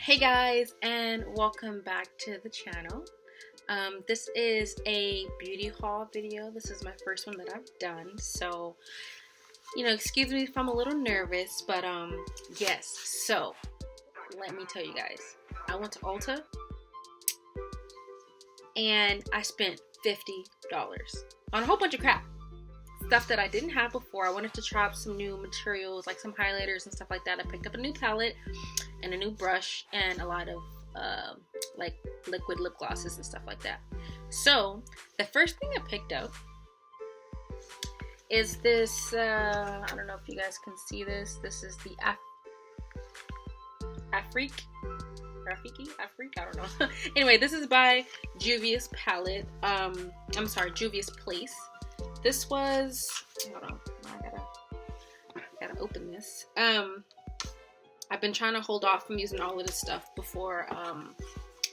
Hey guys, and welcome back to the channel. This is a beauty haul video. This is my first one that I've done, so excuse me if I'm a little nervous, but yes. So let me tell you guys, I went to Ulta and I spent $50 on a whole bunch of crap, stuff that I didn't have before. I wanted to try out some new materials, like some highlighters and stuff like that. I picked up a new palette and a new brush and a lot of like liquid lip glosses and stuff like that. So the first thing I picked up is this, I don't know if you guys can see this. This is the Afrique, I don't know. Anyway, this is by Juvia's palette. I'm sorry, Juvia's Place. This was, hold on, I gotta open this. I've been trying to hold off from using all of this stuff before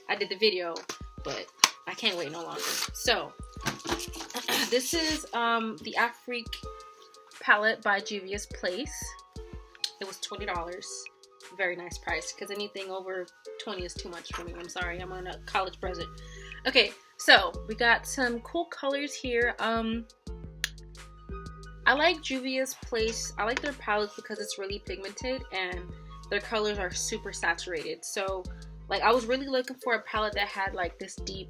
I did the video, but I can't wait no longer. So this is the Afrique palette by Juvia's Place. It was $20. Very nice price, because anything over 20 is too much for me. I'm sorry, I'm on a college budget. Okay, so we got some cool colors here. I like Juvia's Place. I like their palettes because it's really pigmented and their colors are super saturated. So like I was really looking for a palette that had like this deep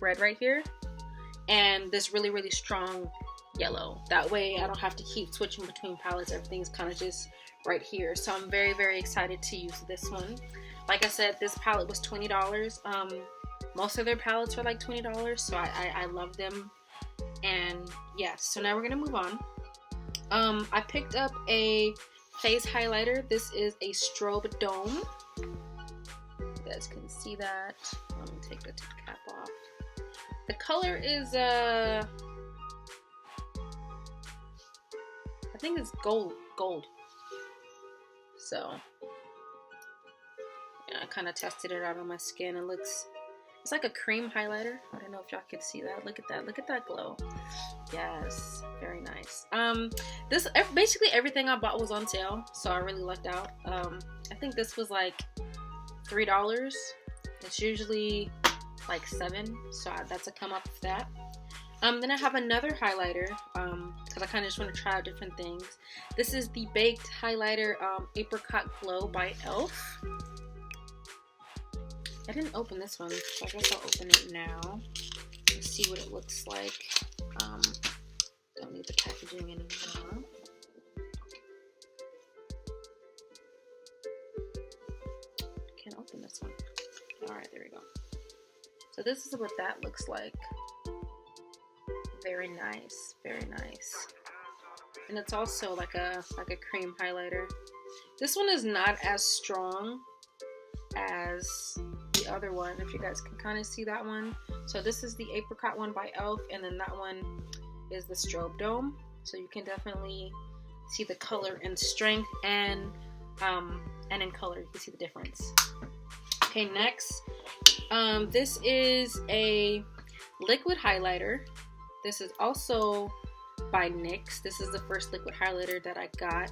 red right here and this really strong yellow. That way I don't have to keep switching between palettes. Everything's kind of just right here. So I'm very excited to use this one. Like I said, this palette was $20. Most of their palettes are like $20, so I love them. And yeah, so now we're gonna move on. I picked up a face highlighter. This is a Strobe Dome. You guys can see that. Let me take the cap off. The color is I think it's gold. So yeah, I kind of tested it out on my skin. It's like a cream highlighter. I don't know if y'all can see that. Look at that glow. Yes, very nice. Basically everything I bought was on sale, so I really lucked out. I think this was like $3. It's usually like $7, so that's a come up with that. Then I have another highlighter because I kind of just want to try out different things. This is the Baked Highlighter Apricot Glow by E.L.F. I didn't open this one, so I guess I'll open it now and see what it looks like. Don't need the packaging anymore. Can't open this one. Alright, there we go. So this is what that looks like. Very nice, very nice. And it's also like a cream highlighter. This one is not as strong as the other one, if you guys can kind of see that one. So this is the Apricot one by E.L.F, and then that one is the Strobe Dome. So you can definitely see the color and strength, and in color you can see the difference. Okay, next, this is a liquid highlighter. This is also by NYX. This is the first liquid highlighter that I got.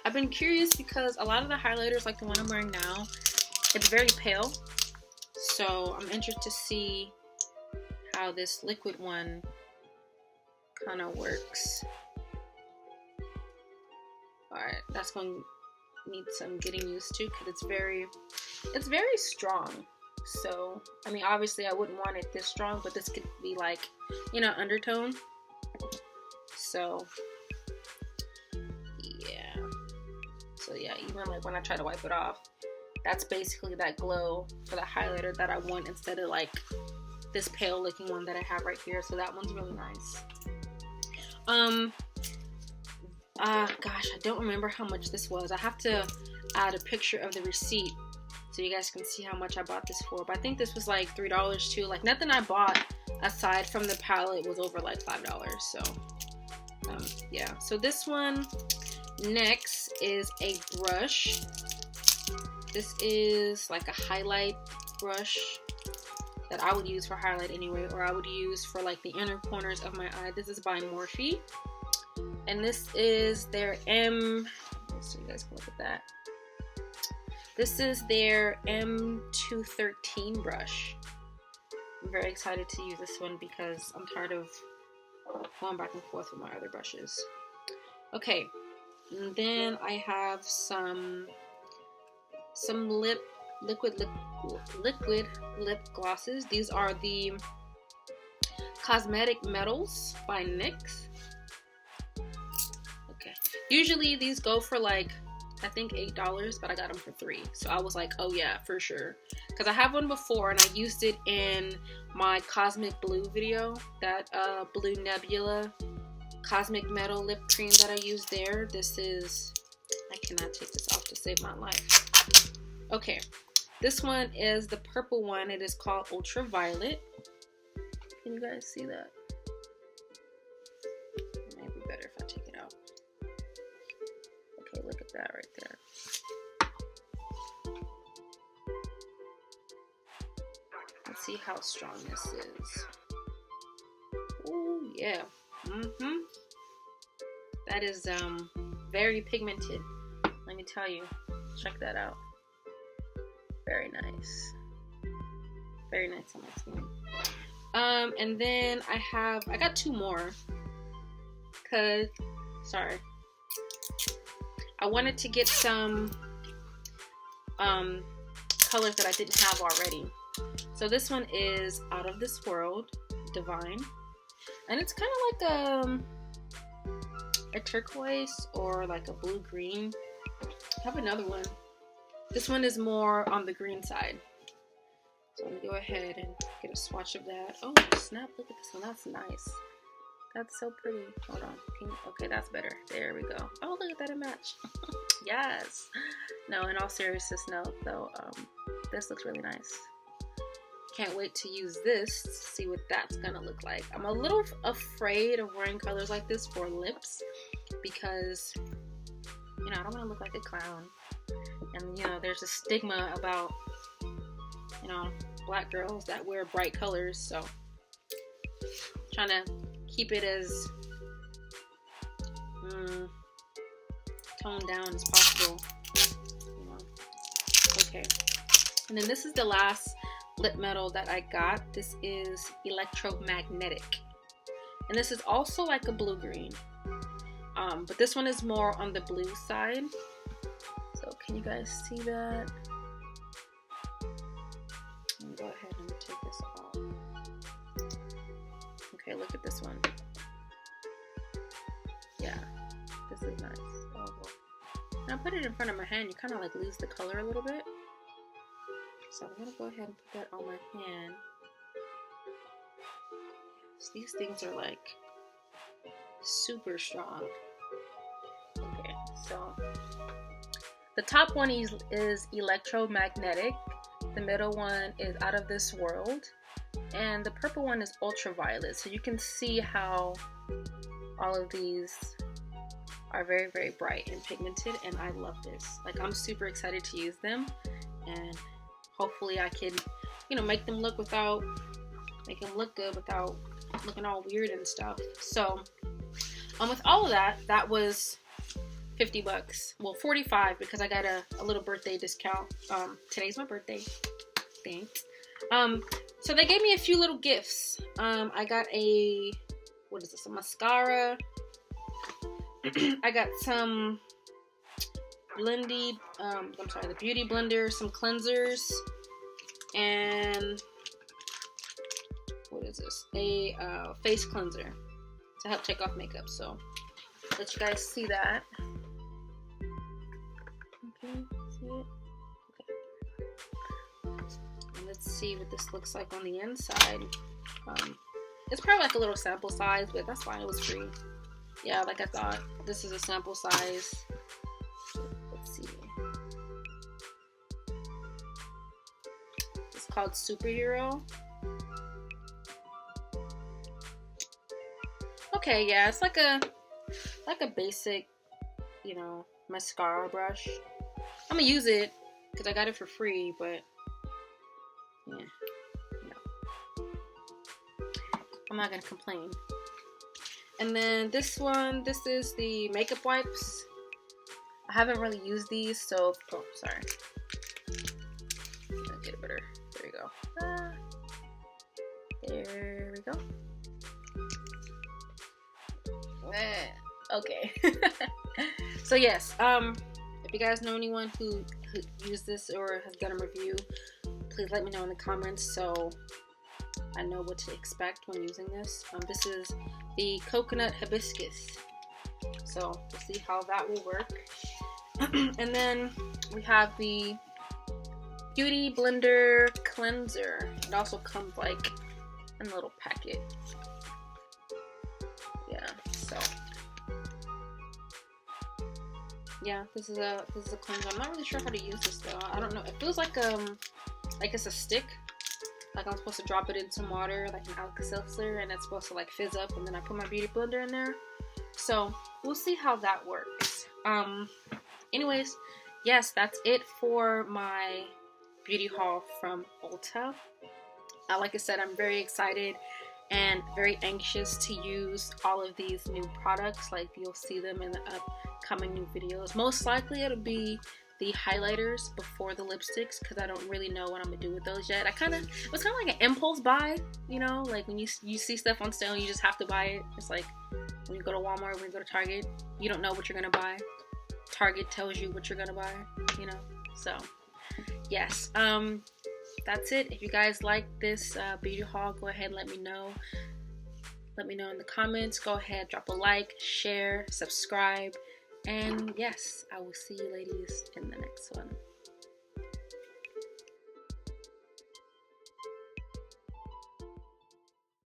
I've been curious because a lot of the highlighters, like the one I'm wearing now, it's very pale. So I'm interested to see how this liquid one kind of works. Alright, that's going to need some getting used to because it's very strong. So, I mean, obviously I wouldn't want it this strong, but this could be like, undertone. So, yeah. So yeah, even like when I try to wipe it off, that's basically that glow for the highlighter that I want instead of like this pale looking one that I have right here. So that one's really nice. Gosh, I don't remember how much this was. I have to add a picture of the receipt so you guys can see how much I bought this for. But I think this was like $3 too. Like nothing I bought aside from the palette was over like $5. So yeah. So this one next is a brush. This is like a highlight brush that I would use for highlight anyway, or I would use for like the inner corners of my eye. This is by Morphe, and this is their so you guys can look at that. This is their M213 brush. I'm very excited to use this one because I'm tired of going back and forth with my other brushes. Okay, and then I have some liquid lip glosses. These are the Cosmetic Metals by NYX. Okay, usually these go for like, I think $8, but I got them for $3. So I was like, oh yeah, for sure. Because I have one before and I used it in my Cosmic Blue video. That Blue Nebula Cosmic Metal lip cream that I used there. This is, I cannot take this off to save my life. Okay, this one is the purple one. It is called Ultraviolet. Can you guys see that? It might be better if I take it out. Okay, look at that right there. Let's see how strong this is. Oh yeah. That is very pigmented. Let me tell you. Check that out. Very nice. Very nice on my skin. And then I got two more. Cause sorry. I wanted to get some colors that I didn't have already. So this one is Out of This World, Divine. And it's kind of like a turquoise or like a blue-green. I have another one. This one is more on the green side. So I'm going to go ahead and get a swatch of that. Oh, snap. Look at this one. That's nice. That's so pretty. Hold on. Okay, that's better. There we go. Oh, look at that, it matched. Yes. No, in all seriousness, no. Though, this looks really nice. Can't wait to use this to see what that's gonna look like. I'm a little afraid of wearing colors like this for lips because, you know, I don't want to look like a clown. And, you know, there's a stigma about, you know, black girls that wear bright colors. So, trying to keep it as toned down as possible. You know. Okay. And then this is the last lip metal that I got. This is Electromagnetic. And this is also like a blue-green. But this one is more on the blue side. So can you guys see that? Let me go ahead and take this off. Okay, look at this one. Yeah, this is nice. Oh, well. Now put it in front of my hand, you kind of like lose the color a little bit. So I'm gonna go ahead and put that on my hand. So these things are like super strong. Okay, so the top one is Electromagnetic. The middle one is Out of This World. And the purple one is Ultraviolet. So you can see how all of these are very, very bright and pigmented. And I love this. Like, I'm super excited to use them. And hopefully I can, you know, make them look good without looking all weird and stuff. So, with all of that, that was $50. Well, 45 because I got a little birthday discount. Today's my birthday. Thanks. So they gave me a few little gifts. I got a mascara. I got some the beauty blender, some cleansers, and what is this? A face cleanser to help take off makeup. So let you guys see that. Okay, see it? Let's see what this looks like on the inside. It's probably like a little sample size, but that's fine. It was free. Yeah, like I thought. This is a sample size. Let's see. It's called Superhero. Okay, yeah, it's like a basic, you know, mascara brush. I'm gonna use it because I got it for free, but yeah, no. I'm not gonna complain. And then this one, this is the makeup wipes. I haven't really used these, so, oh, sorry. There we go. Okay. So yes, if you guys know anyone who used this or has done a review, please let me know in the comments so I know what to expect when using this. This is the coconut hibiscus, so we'll see how that will work. And then we have the Beauty Blender cleanser. It also comes like in a little packet. Yeah, so yeah, this is a cleanser. I'm not really sure how to use this though. I don't know. It feels like it's a stick. Like I'm supposed to drop it in some water, like an Alka-Seltzer, and it's supposed to like fizz up, and then I put my beauty blender in there. So we'll see how that works. Anyways, yes, that's it for my beauty haul from Ulta. Like I said, I'm very excited and very anxious to use all of these new products. Like you'll see them in the upcoming new videos. Most likely it'll be the highlighters before the lipsticks, because I don't really know what I'm gonna do with those yet. It was kind of like an impulse buy, you know, like when you see stuff on sale, you just have to buy it. It's like when you go to Walmart, when you go to Target, you don't know what you're gonna buy. Target tells you what you're gonna buy, you know. So yes, that's it. If you guys like this beauty haul, go ahead and let me know. Let me know in the comments. Go ahead, drop a like, share, subscribe, and yes, I will see you ladies in the next one.